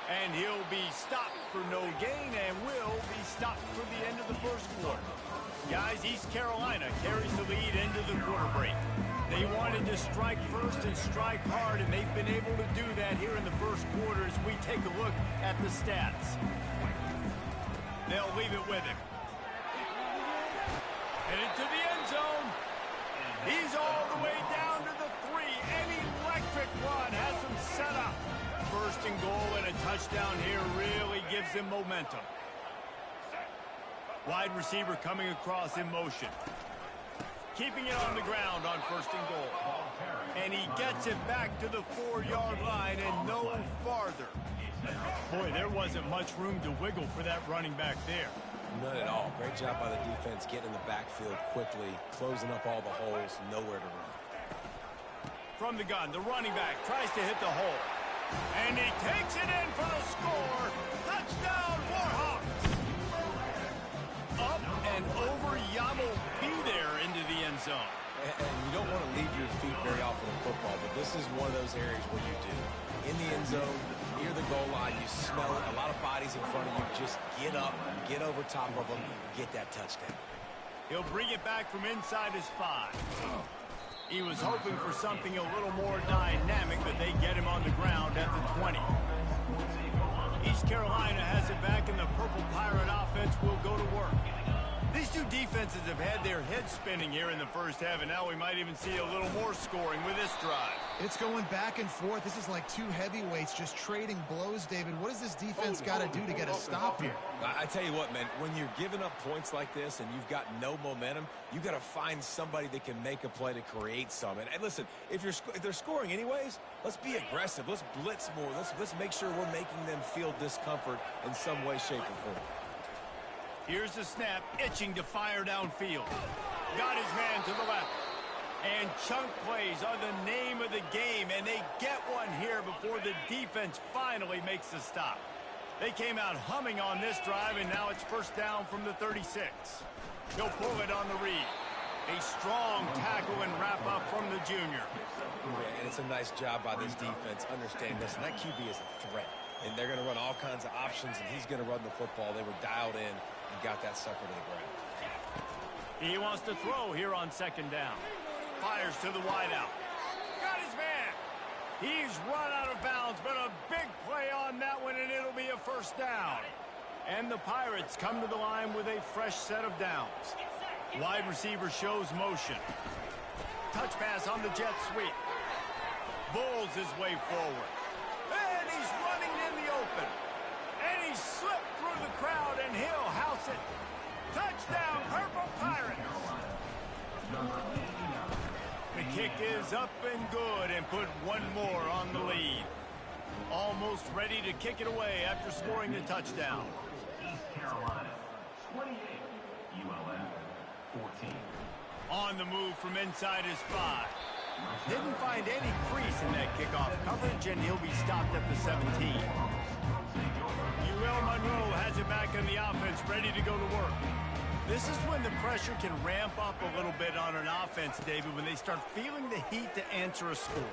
And he'll be stopped for no gain and will be stopped for the end of the first quarter. Guys, East Carolina carries the lead into the quarter break. They wanted to strike first and strike hard, and they've been able to do that here in the first quarter as we take a look at the stats. They'll leave it with him. And into the end zone. He's all the way down to the 3. An electric run has him set up. First and goal and a touchdown here really gives him momentum. Wide receiver coming across in motion. Keeping it on the ground on first and goal. And he gets it back to the 4-yard line and no farther. Boy, there wasn't much room to wiggle for that running back there. None at all. Great job by the defense getting in the backfield quickly, closing up all the holes, nowhere to run. From the gun, the running back tries to hit the hole. And he takes it in for the score. Touchdown, Warhawks! Up and over, Yamo be there into the end zone. And you don't want to leave your feet very often in football, but this is one of those areas where you do. In the end zone, near the goal line, you smell it, a lot of bodies in front of you. Just get up, get over top of them, get that touchdown. He'll bring it back from inside his 5. He was hoping for something a little more dynamic, but they get him on the ground at the 20. East Carolina has it back, and the Purple Pirate offense will go to work. These two defenses have had their heads spinning here in the first half, and now we might even see a little more scoring with this drive. It's going back and forth. This is like two heavyweights just trading blows, David. What does this defense got to do to get a stop here? I tell you what, man, when you're giving up points like this and you've got no momentum, you got to find somebody that can make a play to create some. And listen, if they're scoring anyways, let's be aggressive. Let's blitz more. Let's make sure we're making them feel discomfort in some way, shape, or form. Here's the snap, itching to fire downfield. Got his man to the left. And chunk plays are the name of the game, and they get one here before the defense finally makes the stop. They came out humming on this drive, and now it's first down from the 36. He'll pull it on the read. A strong tackle and wrap up from the junior. Yeah, and it's a nice job by this defense understanding this, and that QB is a threat. And they're going to run all kinds of options, and he's going to run the football. They were dialed in and got that sucker to the ground. He wants to throw here on second down. Fires to the wideout. Got his man. He's run out of bounds, but a big play on that one, and it'll be a first down. And the Pirates come to the line with a fresh set of downs. Wide receiver shows motion. Touch pass on the jet sweep. Bulls his way forward. And he's running in the open. And he slipped through the crowd, and he'll house it. Touchdown, Purple Pirates. The kick is up and good and put one more on the lead. Almost ready to kick it away after scoring the touchdown. East Carolina, 28, ULM, 14. On the move from inside his 5. Didn't find any crease in that kickoff coverage, and he'll be stopped at the 17. UL Monroe has it back in the offense, ready to go to work. This is when the pressure can ramp up a little bit on an offense, David, when they start feeling the heat to answer a score.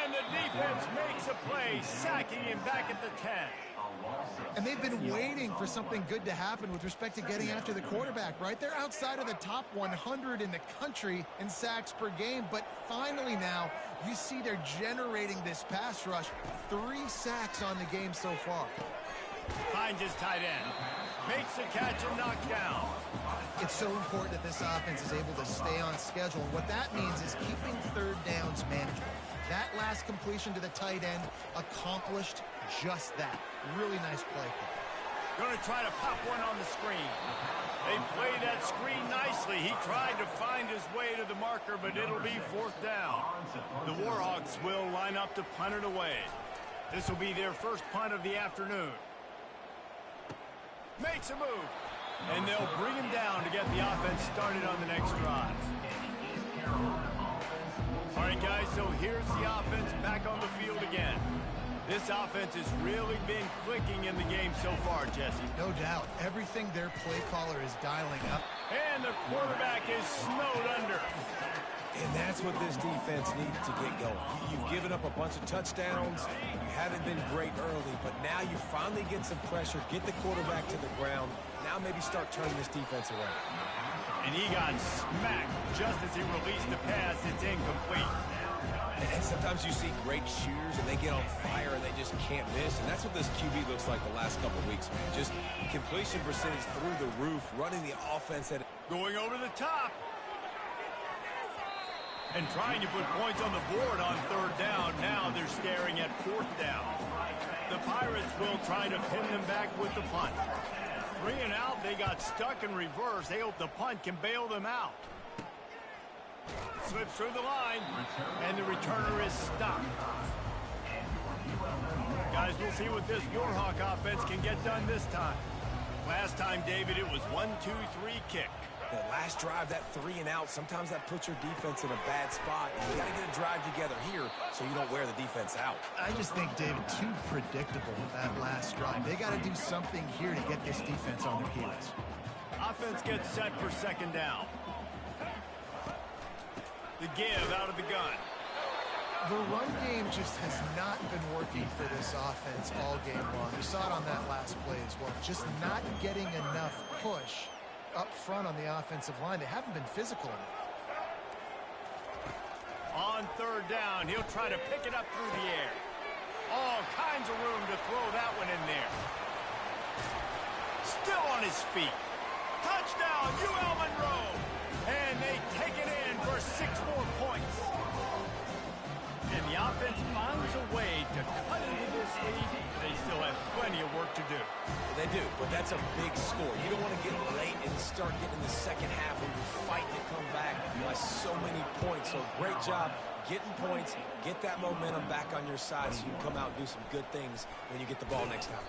And the defense makes a play, sacking him back at the 10. And they've been waiting for something good to happen with respect to getting after the quarterback, right? They're outside of the top 100 in the country in sacks per game, but finally now you see they're generating this pass rush. 3 sacks on the game so far. Finds his tight end. Makes the catch and knocked down. It's so important that this offense is able to stay on schedule. And what that means is keeping third downs manageable. That last completion to the tight end accomplished just that. Really nice play. Going to try to pop one on the screen. They played that screen nicely. He tried to find his way to the marker, but it'll be fourth down. The Warhawks will line up to punt it away. This will be their first punt of the afternoon. Makes a move. And they'll bring him down to get the offense started on the next drive. All right, guys, so here's the offense back on the field again. This offense has really been clicking in the game so far, Jesse. No doubt. Everything their play caller is dialing up. And the quarterback is snowed under. And that's what this defense needs to get going. You've given up a bunch of touchdowns. You haven't been great early, but now you finally get some pressure, get the quarterback to the ground. Now maybe start turning this defense around. And he got smacked just as he released the pass. It's incomplete. And sometimes you see great shooters, and they get on fire, and they just can't miss. And that's what this QB looks like the last couple of weeks, man. Just completion percentage through the roof, running the offense at going over the top. And trying to put points on the board on third down. Now they're staring at fourth down. The Pirates will try to pin them back with the punt. 3 and out, they got stuck in reverse. They hope the punt can bail them out. Slips through the line, and the returner is stopped. Guys, we'll see what this Warhawk offense can get done this time. Last time, David, it was 1-2-3 kick. That last drive, that 3 and out, sometimes that puts your defense in a bad spot. And you got to get a drive together here so you don't wear the defense out. I just think, David, too predictable with that last drive. They got to do something here to get this defense on their heels. Offense gets set for second down. The give out of the gun. The run game just has not been working for this offense all game long. You saw it on that last play as well. Just not getting enough push up front on the offensive line. They haven't been physical enough. On third down, he'll try to pick it up through the air. All kinds of room to throw that one in there. Still on his feet. Touchdown, UL Monroe. And they take it in for 6 more points. And the offense finds a way to cut into this lead. They still have plenty of work to do. They do, but that's a big score. You don't want to get late and start getting the second half when you're fighting to come back by so many points. So great job getting points, get that momentum back on your side so you can come out and do some good things when you get the ball next time.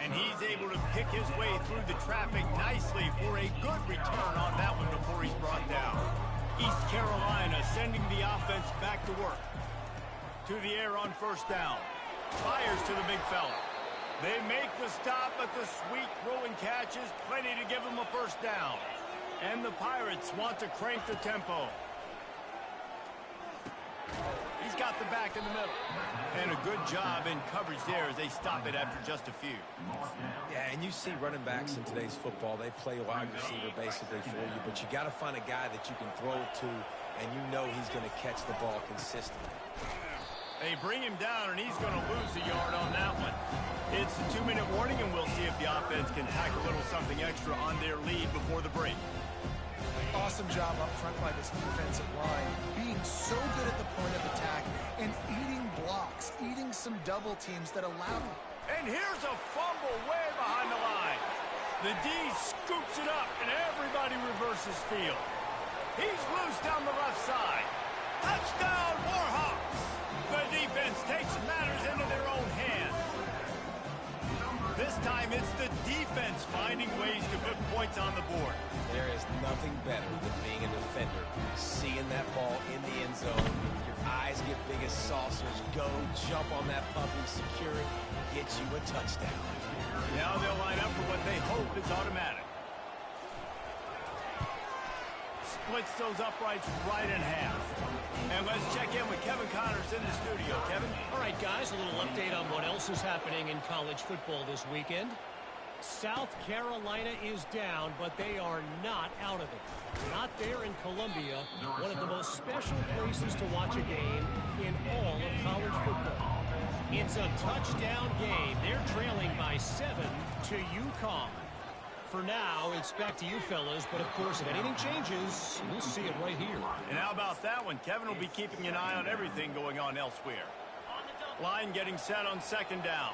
And he's able to pick his way through the traffic nicely for a good return on that one before he's brought down. East Carolina sending the offense back to work. To the air on first down. Fires to the big fella. They make the stop, but the sweet throwing catch is plenty to give them a first down. And the Pirates want to crank the tempo. He's got the back in the middle. And a good job in coverage there as they stop it after just a few. Yeah, and you see running backs in today's football, they play wide receiver basically for you, but you got to find a guy that you can throw it to, and you know he's going to catch the ball consistently. They bring him down, and he's going to lose a yard on that one. It's a 2-minute warning, and we'll see if the offense can tack a little something extra on their lead before the break. Awesome job up front by this defensive line, being so good at the point of attack and eating blocks, eating some double teams that allow them. And here's a fumble way behind the line. The D scoops it up, and everybody reverses field. He's loose down the left side. Touchdown, Warhawks! The defense takes matters into their own hands. This time it's the defense finding ways to put points on the board. There is nothing better than being a defender, seeing that ball in the end zone. Your eyes get big as saucers. Go, jump on that puppy, secure it, get you a touchdown. Now they'll line up for what they hope is automatic. Splits those uprights right in half. And let's check in with Kevin Connors in the studio. Kevin? All right, guys, a little update on what else is happening in college football this weekend. South Carolina is down, but they are not out of it. Not there in Columbia, one of the most special places to watch a game in all of college football. It's a touchdown game. They're trailing by 7 to UConn. For now, it's back to you fellas, but of course, if anything changes, we'll see it right here. And how about that one? Kevin will be keeping an eye on everything going on elsewhere. Line getting set on second down.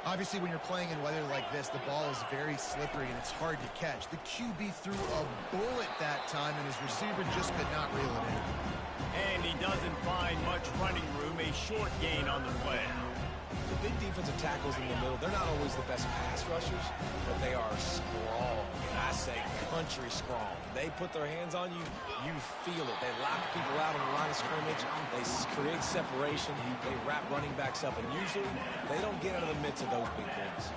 Obviously, when you're playing in weather like this, the ball is very slippery and it's hard to catch. The QB threw a bullet that time, and his receiver just could not reel it in. And he doesn't find much running room, a short gain on the play. The big defensive tackles in the middle, they're not always the best pass rushers, but they are strong. And I say country strong. They put their hands on you, you feel it. They lock people out on the line of scrimmage. They create separation. They wrap running backs up, and usually they don't get out of the midst of those big plays.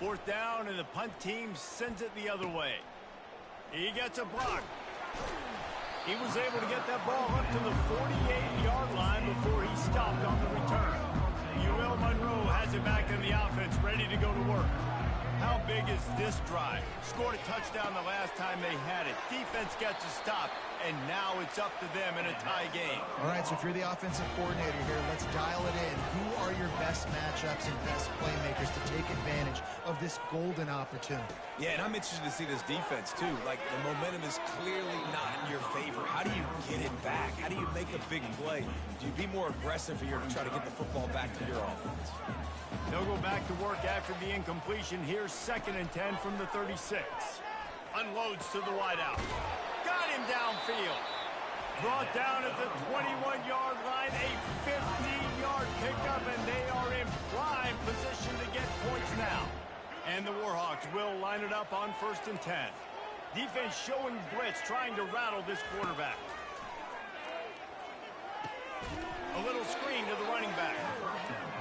4th down, and the punt team sends it the other way. He gets a block. He was able to get that ball up to the 48-yard line before he stopped on the return. UL Monroe has it back in the offense, ready to go to work. How big is this drive? Scored a touchdown the last time they had it. Defense gets a stop, and now it's up to them in a tie game. All right, so if you're the offensive coordinator here, let's dial it in. Who are your best matchups and best playmakers to take advantage of this golden opportunity? Yeah, and I'm interested to see this defense, too. Like, the momentum is clearly not in your favor. How do you get it back? How do you make a big play? Do you be more aggressive here to try to get the football back to your offense? They'll go back to work after the incompletion. Here's 2nd and 10 from the 36. Unloads to the wideout. Got him downfield. Brought down at the 21-yard line. A 15-yard pickup, and they are in prime position to get points now. And the Warhawks will line it up on 1st and 10. Defense showing blitz, trying to rattle this quarterback. A little screen to the running back.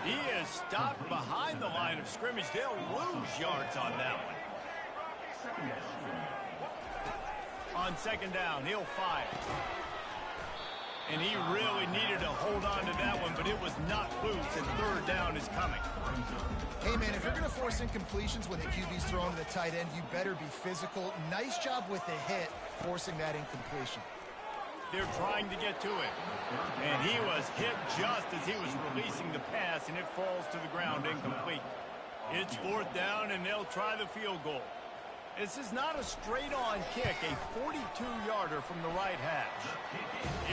He is stopped behind the line of scrimmage. They'll lose yards on that one. On 2nd down, he'll fire. And he really needed to hold on to that one, but it was not loose, and 3rd down is coming. Hey, man, if you're going to force incompletions when the QB's thrown to the tight end, you better be physical. Nice job with the hit, forcing that incompletion. They're trying to get to it. And he was hit just as he was releasing the pass, and it falls to the ground incomplete. It's 4th down, and they'll try the field goal. This is not a straight-on kick, a 42-yarder from the right hash.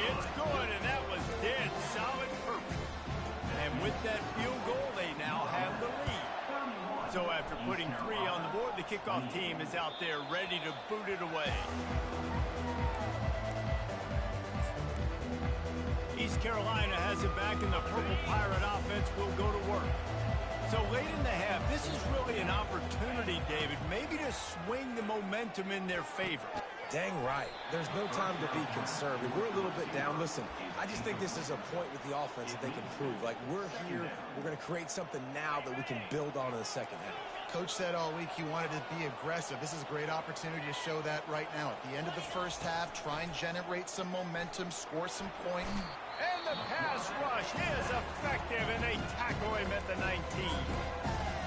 It's good, and that was dead solid perfect. And with that field goal, they now have the lead. So after putting 3 on the board, the kickoff team is out there ready to boot it away. East Carolina has it back, and the Purple Pirate offense will go to work. So late in the half, this is really an opportunity, David, maybe to swing the momentum in their favor. Dang right. There's no time to be concerned. If we're a little bit down, listen, I just think this is a point with the offense that they can prove. Like, we're here, we're going to create something now that we can build on in the 2nd half. Coach said all week he wanted to be aggressive. This is a great opportunity to show that right now. At the end of the 1st half, try and generate some momentum, score some points. And the pass rush is effective, and they tackle him at the 19.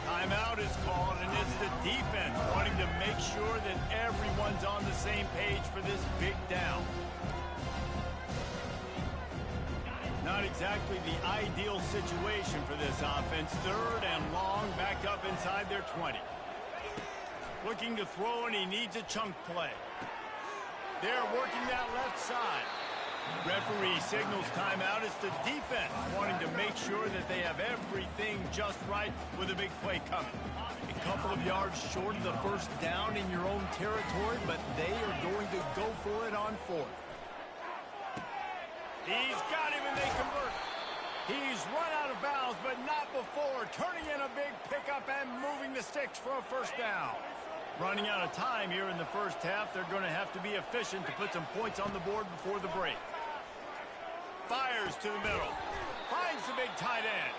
Timeout is called, and it's the defense wanting to make sure that everyone's on the same page for this big down. Not exactly the ideal situation for this offense. 3rd and long, back up inside their 20. Looking to throw, and he needs a chunk play. They're working that left side. Referee signals timeout. It's the defense wanting to make sure that they have everything just right with a big play coming. A couple of yards short of the 1st down in your own territory, but they are going to go for it on 4th. He's got him, and they convert. He's run out of bounds, but not before. Turning in a big pickup and moving the sticks for a 1st down. Running out of time here in the 1st half. They're going to have to be efficient to put some points on the board before the break. Fires to the middle. Finds the big tight end.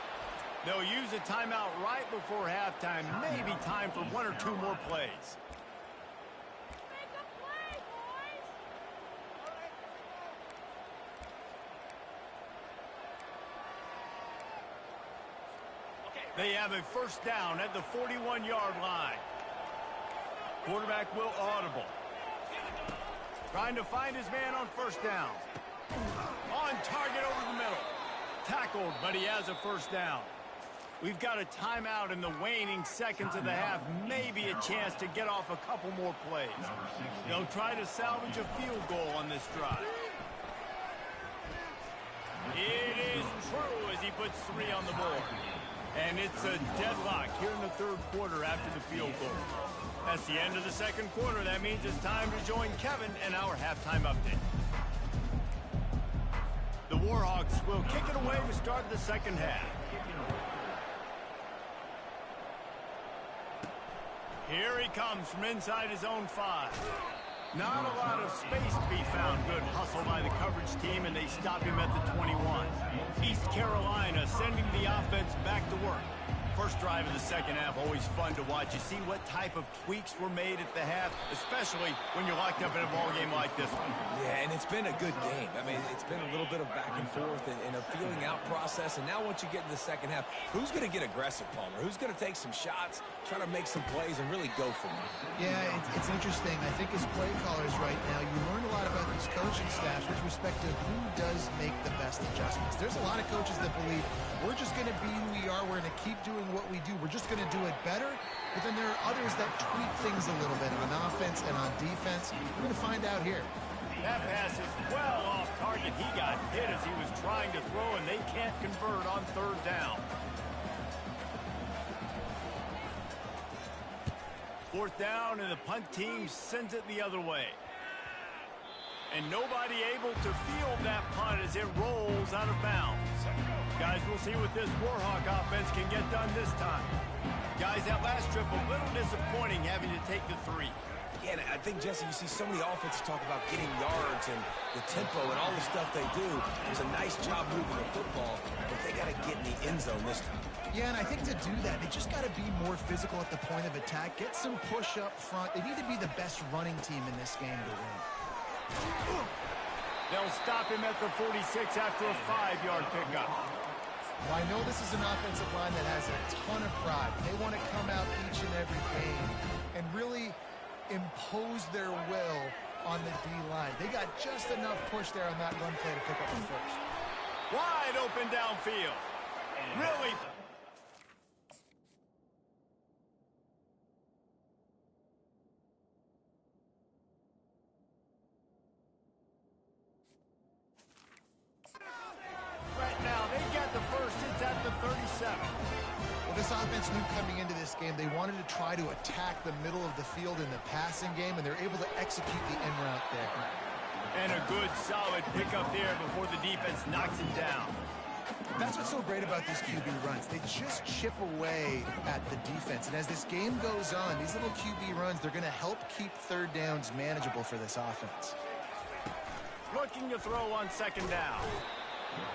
They'll use a timeout right before halftime. Maybe time for 1 or 2 more plays. They have a 1st down at the 41-yard line. Quarterback will audible. Trying to find his man on 1st down. On target over the middle. Tackled, but he has a 1st down. We've got a timeout in the waning seconds of the half. Maybe a chance to get off a couple more plays. They'll try to salvage a field goal on this drive. It is true as he puts 3 on the board. And it's a deadlock here in the 3rd quarter after the field goal. That's the end of the 2nd quarter. That means it's time to join Kevin and our halftime update. The Warhawks will kick it away to start the 2nd half. Here he comes from inside his own 5. Not a lot of space to be found. Good hustle by the coverage team, and they stop him at the 21. East Carolina sending the offense back to work. First drive of the second half, always fun to watch. You see what type of tweaks were made at the half, especially when you're locked up in a ball game like this one. Yeah, and it's been a good game. I mean, it's been a little bit of back and forth and a feeling out process. And now once you get into the second half, who's going to get aggressive, Palmer? Who's going to take some shots, try to make some plays, and really go for it? Yeah, it's interesting. I think as play callers right now, you learn a lot about these coaching staffs with respect to who does make the best adjustments. There's a lot of coaches that believe we're just going to be who we are. We're going to keep doing what we do. We're just going to do it better. But then there are others that tweak things a little bit on offense and on defense. We're going to find out here. That pass is well off target. He got hit as he was trying to throw, and they can't convert on third down. Fourth down, and the punt team sends it the other way. And nobody able to field that punt as it rolls out of bounds. Guys, we'll see what this Warhawk offense can get done this time. Guys, that last trip a little disappointing having to take the 3. Yeah, and I think, Jesse, you see so many offenses talk about getting yards and the tempo and all the stuff they do. It's a nice job moving the football, but they got to get in the end zone this time. Yeah, and I think to do that, they just got to be more physical at the point of attack, get some push up front. They need to be the best running team in this game to win. They'll stop him at the 46 after a 5-yard pickup. Well, I know this is an offensive line that has a ton of pride. They want to come out each and every game and really impose their will on the D-line. They got just enough push there on that run play to pick up the first. Wide open downfield. Really. Right now, they got the first. It's at the 37. Well, this offense knew coming into this game they wanted to try to attack the middle of the field in the passing game, and they're able to execute the end route there. And a good, solid pickup there before the defense knocks him down. That's what's so great about these QB runs. They just chip away at the defense. And as this game goes on, these little QB runs, they're going to help keep third downs manageable for this offense. Looking to throw on second down.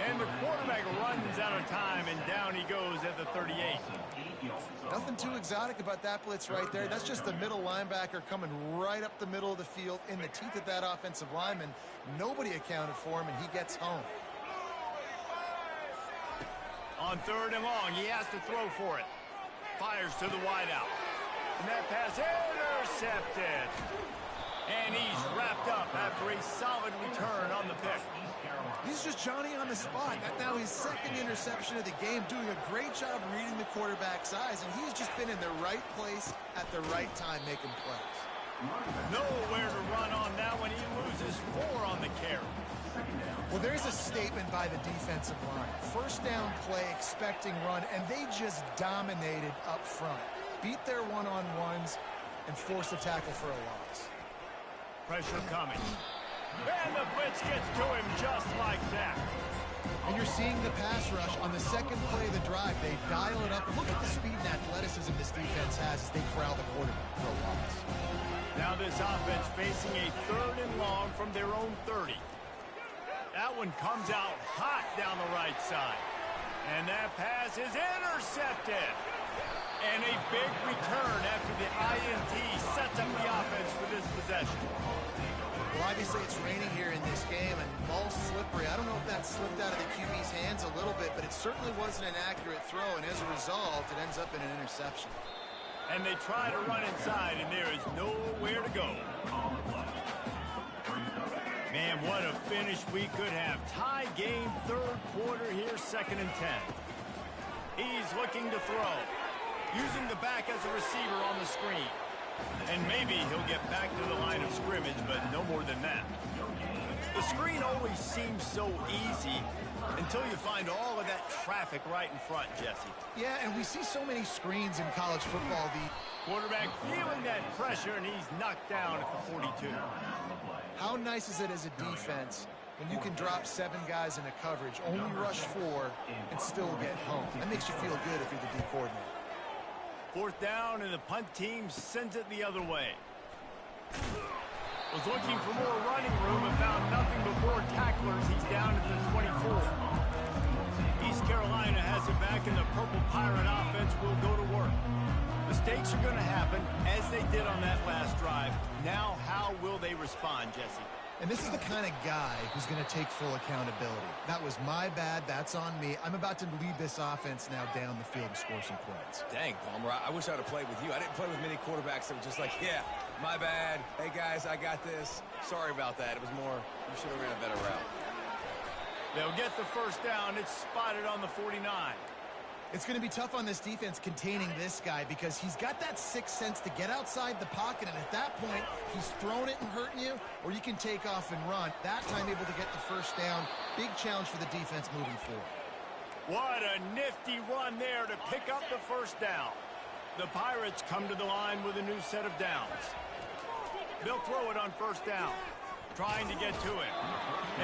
And the quarterback runs out of time, and down he goes at the 38. Nothing too exotic about that blitz right there. That's just the middle linebacker coming right up the middle of the field in the teeth of that offensive lineman. Nobody accounted for him, and he gets home. On third and long, he has to throw for it. Fires to the wideout. And that pass intercepted. And he's wrapped up after a solid return on the pick. He's just Johnny on the spot. Now his second interception of the game, doing a great job reading the quarterback's eyes, and he's just been in the right place at the right time making plays. Nowhere to run on that one. He loses 4 on the carry. Well, there's a statement by the defensive line. First down play, expecting run, and they just dominated up front. Beat their one-on-ones and forced a tackle for a loss. Pressure coming. And the blitz gets to him just like that. And you're seeing the pass rush on the second play of the drive. They dial it up. Look at the speed and athleticism this defense has as they corral the quarterback for a loss. Now this offense facing a third and long from their own 30. That one comes out hot down the right side. And that pass is intercepted. And a big return after the INT sets up the offense for this possession. Well, obviously it's raining here in this game, and ball's slippery. I don't know if that slipped out of the QB's hands a little bit, but it certainly wasn't an accurate throw, and as a result, it ends up in an interception. And they try to run inside, and there is nowhere to go. Man, what a finish we could have. Tie game, third quarter here, 2nd and 10. He's looking to throw, using the back as a receiver on the screen. And maybe he'll get back to the line of scrimmage, but no more than that. The screen always seems so easy until you find all of that traffic right in front, Jesse. Yeah, and we see so many screens in college football. The quarterback feeling that pressure, and he's knocked down at the 42. How nice is it as a defense when you can drop 7 guys in a coverage, only rush 4, and still get home? That makes you feel good if you're the D coordinator. Fourth down, and the punt team sends it the other way. Was looking for more running room and found nothing but more tacklers. He's down to the 24. East Carolina has it back, and the Purple Pirate offense will go to work. Mistakes are going to happen, as they did on that last drive. Now, how will they respond, Jesse? And this is the kind of guy who's going to take full accountability. That was my bad. That's on me. I'm about to lead this offense now down the field and score some points. Dang, Palmer, I wish I would have played with you. I didn't play with many quarterbacks that were just like, yeah, my bad. Hey, guys, I got this. Sorry about that. It was more, you should have ran a better route. They'll get the first down. It's spotted on the 49. It's going to be tough on this defense containing this guy because he's got that sixth sense to get outside the pocket, and at that point, he's throwing it and hurting you, or you can take off and run. That time able to get the first down. Big challenge for the defense moving forward. What a nifty run there to pick up the first down. The Pirates come to the line with a new set of downs. They'll throw it on first down, trying to get to it.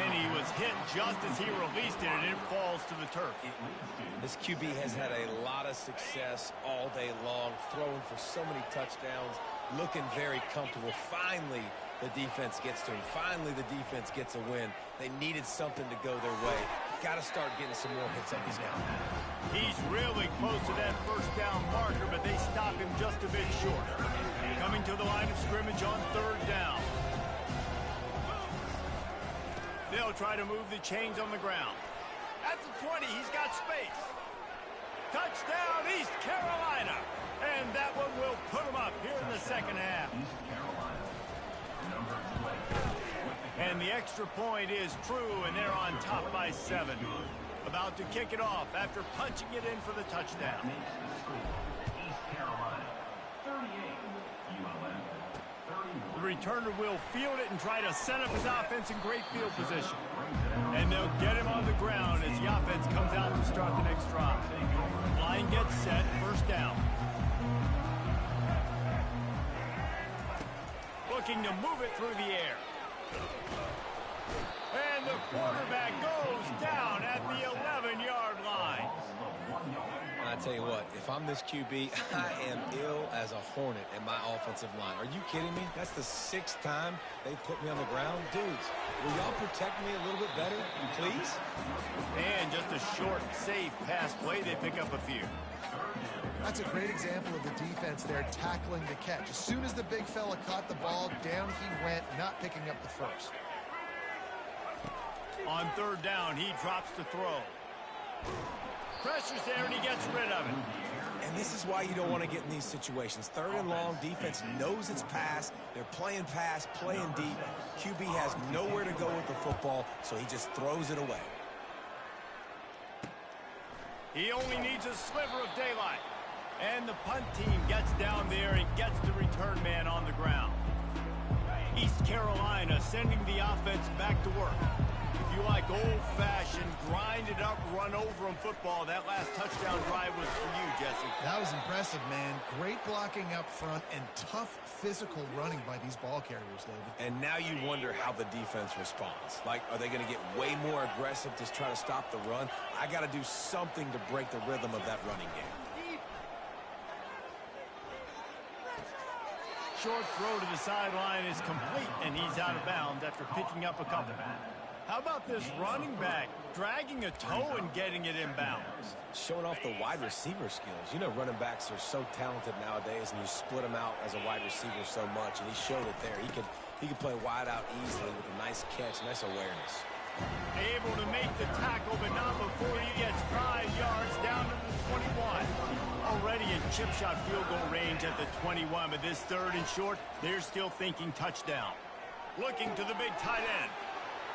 And he was hit just as he released it, and it falls to the turf. This QB has had a lot of success all day long, throwing for so many touchdowns, looking very comfortable. Finally, the defense gets to him. Finally, the defense gets a win. They needed something to go their way. Got to start getting some more hits on these guys. He's really close to that first down marker, but they stop him just a bit short. Coming to the line of scrimmage on third down. They'll try to move the chains on the ground. At the 20, he's got space. Touchdown, East Carolina. And that one will put him up here in the second half. And the extra point is true, and they're on top by 7. About to kick it off after punching it in for the touchdown. East Carolina, 38. ULM, 31. The returner will field it and try to set up his offense in great field position. And they'll get him on the ground as the offense comes out to start the next drive. Line gets set, first down. Looking to move it through the air. And the quarterback goes down at the 11-yard line. I tell you what, if I'm this QB, I am ill as a hornet at my offensive line. Are you kidding me? That's the 6th time they put me on the ground. Dudes, will y'all protect me a little bit better, please? And just a short, safe pass play. They pick up a few. That's a great example of the defense there tackling the catch. As soon as the big fella caught the ball, down he went, not picking up the first. On third down, he drops the throw. Pressure's there, and he gets rid of it. And this is why you don't want to get in these situations. Third and long, defense knows it's pass. They're playing pass, playing deep. QB has nowhere to go with the football, so he just throws it away. He only needs a sliver of daylight. And the punt team gets down there and gets the return man on the ground. East Carolina sending the offense back to work. If you like old-fashioned, grind-it-up, run-over-'em football, that last touchdown drive was for you, Jesse. That was impressive, man. Great blocking up front and tough physical running by these ball carriers, David. And now you wonder how the defense responds. Like, are they going to get way more aggressive to try to stop the run? I got to do something to break the rhythm of that running game. Short throw to the sideline is complete, and he's out of bounds after picking up a couple. How about this running back dragging a toe and getting it inbounds? Showing off the wide receiver skills. You know, running backs are so talented nowadays, and you split them out as a wide receiver so much, and he showed it there. He could play wide out easily with a nice catch, nice awareness. Able to make the tackle, but not before he gets 5 yards down to the 21. Already in chip shot field goal range at the 21, but this third and short, they're still thinking touchdown. Looking to the big tight end.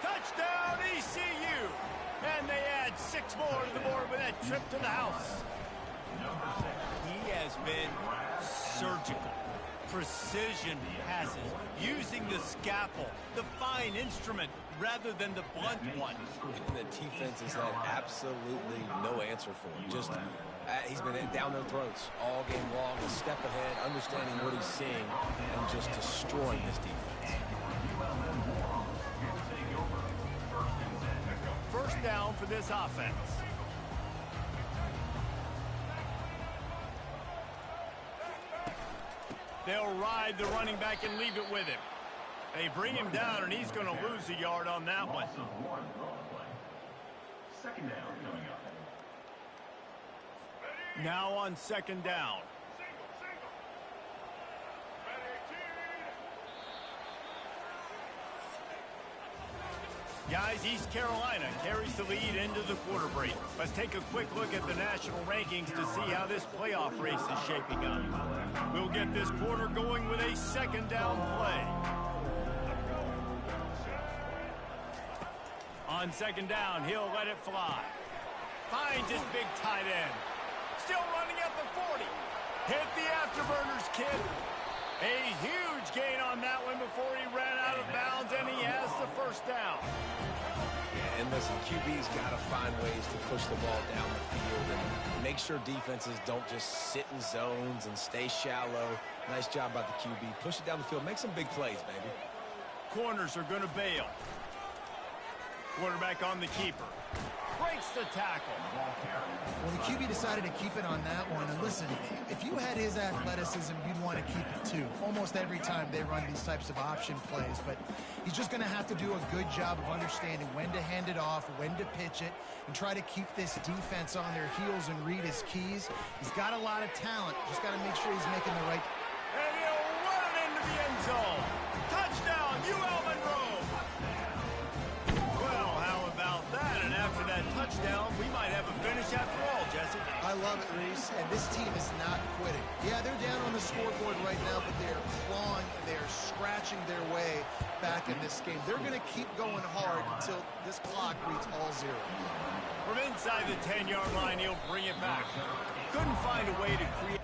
Touchdown, ECU! And they add 6 more to the board with that trip to the house. He has been surgical. Precision passes, using the scalpel, the fine instrument, rather than the blunt one. And the defense has had absolutely no answer for him. Just, he's been down their throats all game long, a step ahead, understanding what he's seeing, and just destroying this defense. First down for this offense. They'll ride the running back and leave it with him. They bring him down, and he's going to lose a yard on that one. Second down coming up. Now on second down. Guys, East Carolina carries the lead into the quarter break. Let's take a quick look at the national rankings to see how this playoff race is shaping up. We'll get this quarter going with a second down play. On second down, he'll let it fly. Finds his big tight end. Still running at the 40. Hit the afterburners, kid. A huge gain on that one before he ran out of bounds, and he has the first down. Yeah, and listen, QB's got to find ways to push the ball down the field and make sure defenses don't just sit in zones and stay shallow. Nice job by the QB. Push it down the field. Make some big plays, baby. Corners are going to bail. Quarterback on the keeper. Breaks the tackle. Well, the QB decided to keep it on that one. And listen, if you had his athleticism, you'd want to keep it too. Almost every time they run these types of option plays. But he's just going to have to do a good job of understanding when to hand it off, when to pitch it, and try to keep this defense on their heels and read his keys. He's got a lot of talent. Just got to make sure he's making the right. And he'll run it into the end zone. Touchdown, UL Monroe. Well, how about that? And after that touchdown, we might have a finish after all, Jesse. I love it, Reese, and this team is not quitting. Yeah, they're down on the scoreboard right now, but they're clawing, they're scratching their way back in this game. They're going to keep going hard until this clock reads all zero. From inside the 10-yard line, he'll bring it back. Couldn't find a way to create.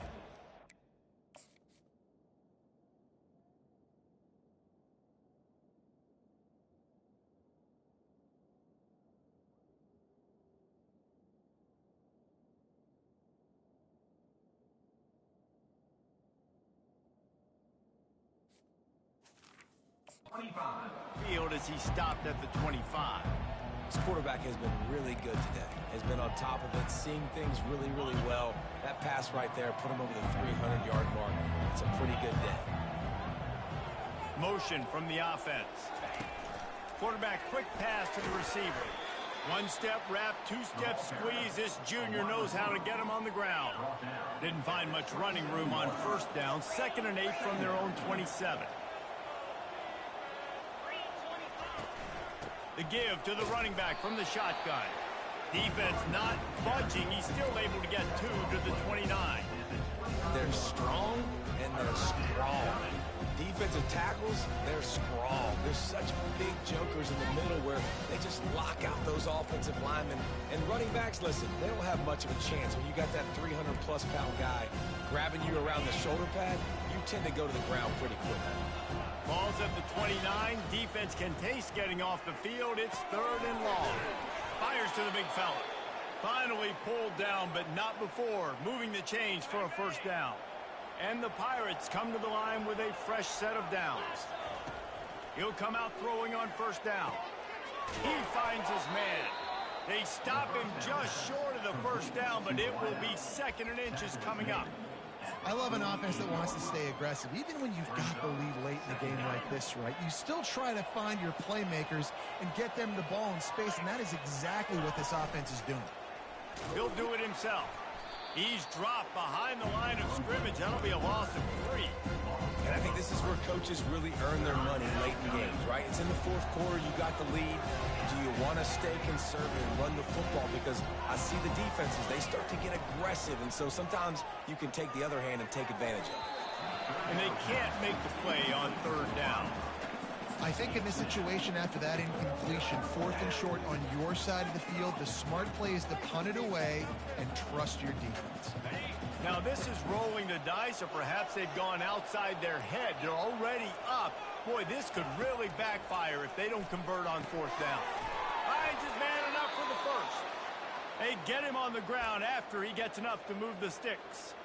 25. Field as he stopped at the 25. This quarterback has been really good today. Has been on top of it, seeing things really, really well. That pass right there put him over the 300-yard mark. It's a pretty good day. Motion from the offense. Quarterback quick pass to the receiver. One-step wrap, two-step squeeze. This junior knows how to get him on the ground. Didn't find much running room on first down. 2nd and 8 from their own 27. The give to the running back from the shotgun. Defense not budging. He's still able to get 2 to the 29. They're strong and they're strong. Defensive tackles, they're strong. There's such big jokers in the middle where they just lock out those offensive linemen. And running backs, listen, they don't have much of a chance. When you got that 300-plus pound guy grabbing you around the shoulder pad, you tend to go to the ground pretty quick. Ball's at the 29. Defense can taste getting off the field. It's 3rd and long. Fires to the big fella. Finally pulled down, but not before. Moving the chains for a first down. And the Pirates come to the line with a fresh set of downs. He'll come out throwing on first down. He finds his man. They stop him just short of the first down, but it will be 2nd and inches coming up. I love an offense that wants to stay aggressive. Even when you've got the lead late in the game like this, right, you still try to find your playmakers and get them the ball in space, and that is exactly what this offense is doing. He'll do it himself. He's dropped behind the line of scrimmage. That'll be a loss of 3. And I think this is where coaches really earn their money late in games, right? It's in the 4th quarter. You got the lead. Do you want to stay conservative and run the football? Because I see the defenses, they start to get aggressive. And so sometimes you can take the other hand and take advantage of it. And they can't make the play on 3rd down. I think in this situation after that incompletion, 4th and short on your side of the field, the smart play is to punt it away and trust your defense. Now this is rolling the dice, or perhaps they've gone outside their head. They're already up. Boy, this could really backfire if they don't convert on 4th down. Finds his man enough for the first. They get him on the ground after he gets enough to move the sticks.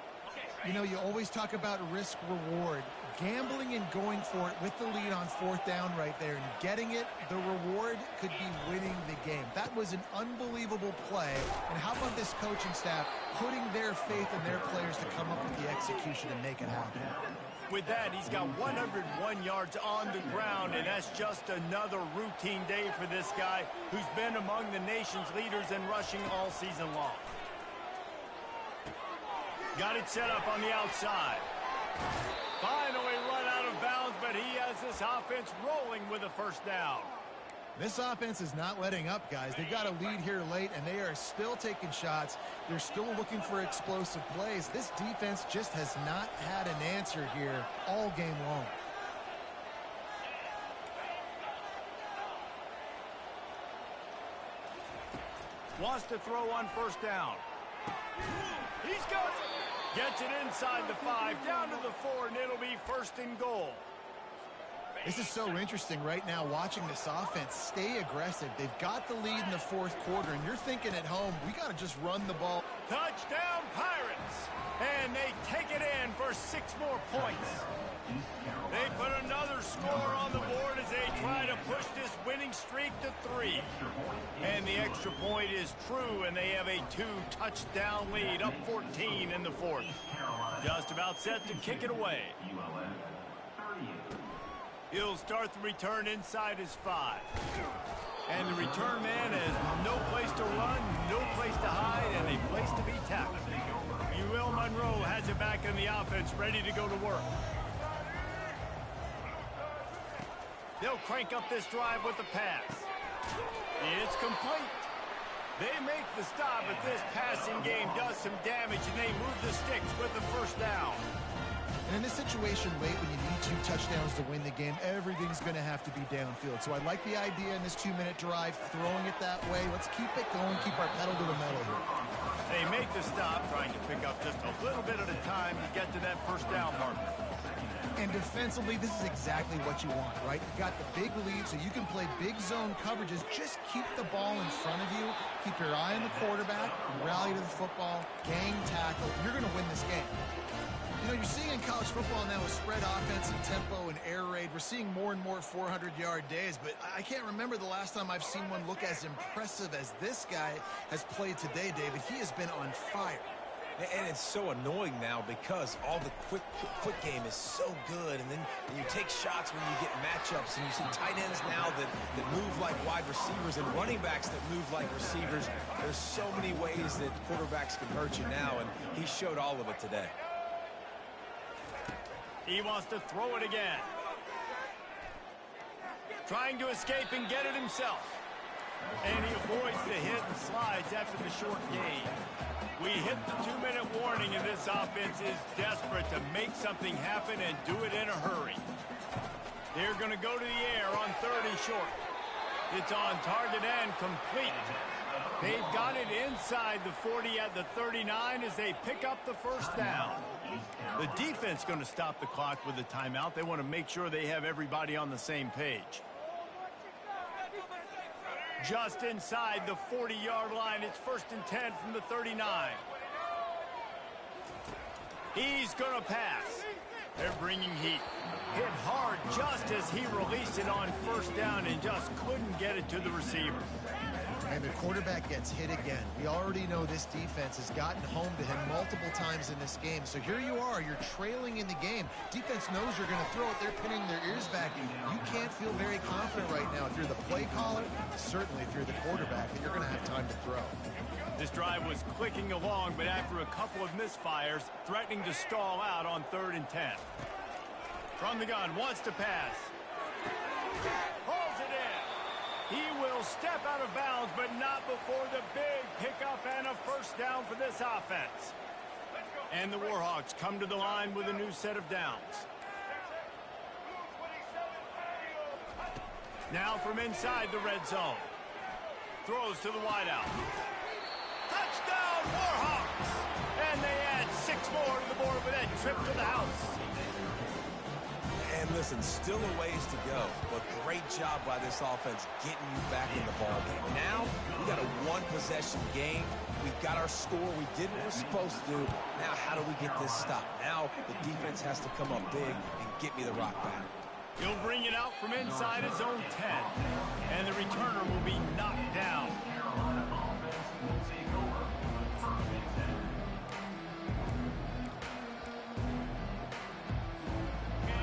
You know, you always talk about risk-reward. Gambling and going for it with the lead on 4th down right there and getting it, the reward could be winning the game. That was an unbelievable play. And how about this coaching staff putting their faith in their players to come up with the execution and make it happen? With that, he's got 101 yards on the ground, and that's just another routine day for this guy who's been among the nation's leaders in rushing all season long. Got it set up on the outside. Finally run out of bounds, but he has this offense rolling with a first down. This offense is not letting up, guys. They've got a lead here late, and they are still taking shots. They're still looking for explosive plays. This defense just has not had an answer here all game long. Wants to throw on first down. He's got it. Gets it inside the 5, down to the 4, and it'll be first and goal. This is so interesting right now watching this offense stay aggressive. They've got the lead in the fourth quarter, and you're thinking at home, we got to just run the ball. Touchdown, Pirates! And they take it in for 6 more points. They put another score on the board as they try to push this winning streak to 3. And the extra point is true, and they have a 2-touchdown lead, up 14 in the fourth. Just about set to kick it away. He'll start the return inside his 5. And the return man has no place to run, no place to hide, and a place to be tackled. Will Monroe has it back in the offense, ready to go to work. They'll crank up this drive with the pass. It's complete. They make the stop, but this passing game does some damage, and they move the sticks with the first down. And in this situation late when you need 2 touchdowns to win the game, everything's going to have to be downfield. So I like the idea in this 2-minute drive, throwing it that way. Let's keep it going, keep our pedal to the metal here. They make the stop, trying to pick up just a little bit at a time to get to that first down marker. And defensively, this is exactly what you want, right? You've got the big lead, so you can play big zone coverages. Just keep the ball in front of you. Keep your eye on the quarterback. Rally to the football. Gang tackle. You're going to win this game. You know, you're seeing in college football now with spread offense and tempo and air raid, we're seeing more and more 400-yard days, but I can't remember the last time I've seen one look as impressive as this guy has played today, David. He has been on fire. And it's so annoying now because all the quick game is so good, and then you take shots when you get matchups, and you see tight ends now that move like wide receivers and running backs that move like receivers. There's so many ways that quarterbacks can hurt you now, and he showed all of it today. He wants to throw it again. Trying to escape and get it himself. And he avoids the hit and slides after the short gain. We hit the 2-minute warning, and this offense is desperate to make something happen and do it in a hurry. They're going to go to the air on 3rd and short. It's on target and complete. They've got it inside the 40 at the 39 as they pick up the first down. The defense going to stop the clock with a timeout. They want to make sure they have everybody on the same page. Just inside the 40-yard line. It's 1st and 10 from the 39. He's going to pass. They're bringing heat. Hit hard just as he released it on first down and just couldn't get it to the receiver. And the quarterback gets hit again. We already know this defense has gotten home to him multiple times in this game. So here you are. You're trailing in the game. Defense knows you're going to throw it. They're pinning their ears back. You can't feel very confident right now if you're the play caller, certainly if you're the quarterback, that you're going to have time to throw. This drive was clicking along, but after a couple of misfires, threatening to stall out on 3rd and 10. From the gun, wants to pass. Holds it in. He will step out of bounds, but not before the big pickup and a first down for this offense. And the Warhawks come to the line with a new set of downs. Now from inside the red zone. Throws to the wideout. Touchdown, Warhawks! And they add 6 more to the board with that trip to the house. And listen, still a ways to go, but great job by this offense getting you back in the ball game. Now, we got a 1-possession game. We've got our score. We did what we're supposed to do. Now, how do we get this stop? Now, the defense has to come up big and get me the rock back. He'll bring it out from inside his own 10, and the returner will be knocked down.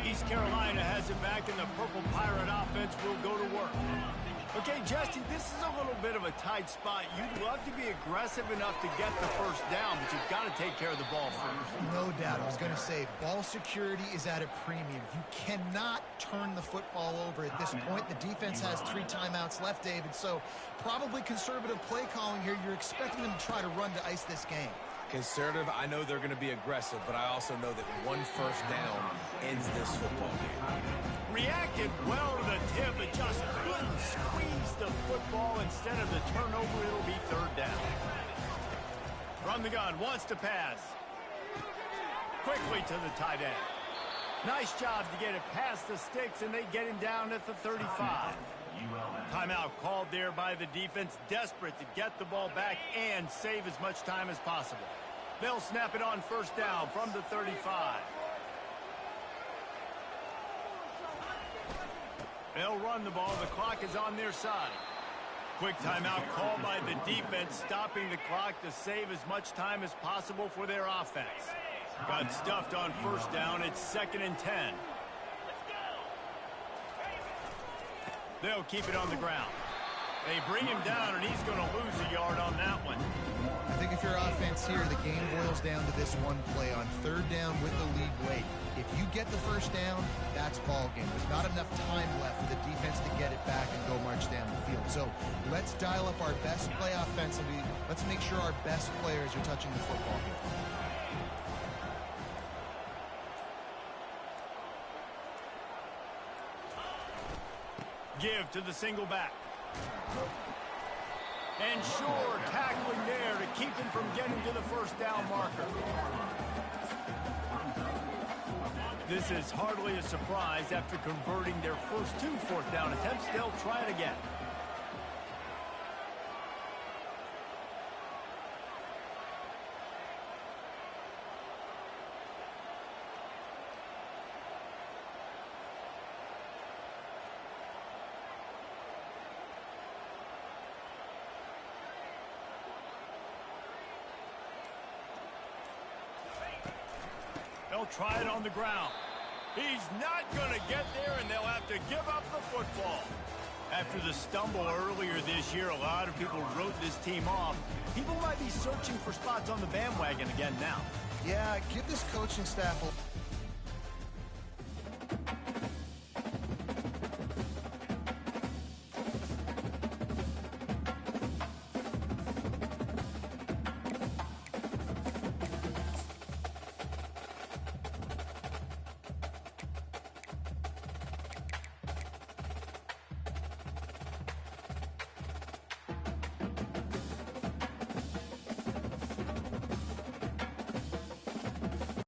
East Carolina has it back, and the Purple Pirate offense will go to work. Okay, Justin, this is a little bit of a tight spot. You'd love to be aggressive enough to get the first down, but you've got to take care of the ball first. No doubt. I was going to say, ball security is at a premium. You cannot turn the football over at this point. The defense has 3 timeouts left, David, so probably conservative play calling here. You're expecting them to try to run to ice this game. Conservative, I know they're going to be aggressive, but I also know that 1 first down ends this football game. Reacted well to the tip, but just couldn't squeeze the football. Instead of the turnover, it'll be 3rd down. From the gun, wants to pass. Quickly to the tight end. Nice job to get it past the sticks, and they get him down at the 35. Timeout called there by the defense, desperate to get the ball back and save as much time as possible. They'll snap it on 1st down from the 35. They'll run the ball. The clock is on their side. Quick timeout called by the defense, stopping the clock to save as much time as possible for their offense. Got stuffed on 1st down. It's 2nd and 10. They'll keep it on the ground. They bring him down, and he's going to lose a yard on that one. I think if you're offense here, the game boils down to this one play on 3rd down with the lead late. If you get the 1st down, that's ball game. There's not enough time left for the defense to get it back and go march down the field. So let's dial up our best play offensively. Let's make sure our best players are touching the football here. Give to the single back. And sure, tackling there to keep him from getting to the 1st down marker. This is hardly a surprise. After converting their first 2 4th down attempts, they'll try it again. They'll try it on the ground. He's not going to get there, and they'll have to give up the football. After the stumble earlier this year, a lot of people wrote this team off. People might be searching for spots on the bandwagon again now. Yeah, give this coaching staff a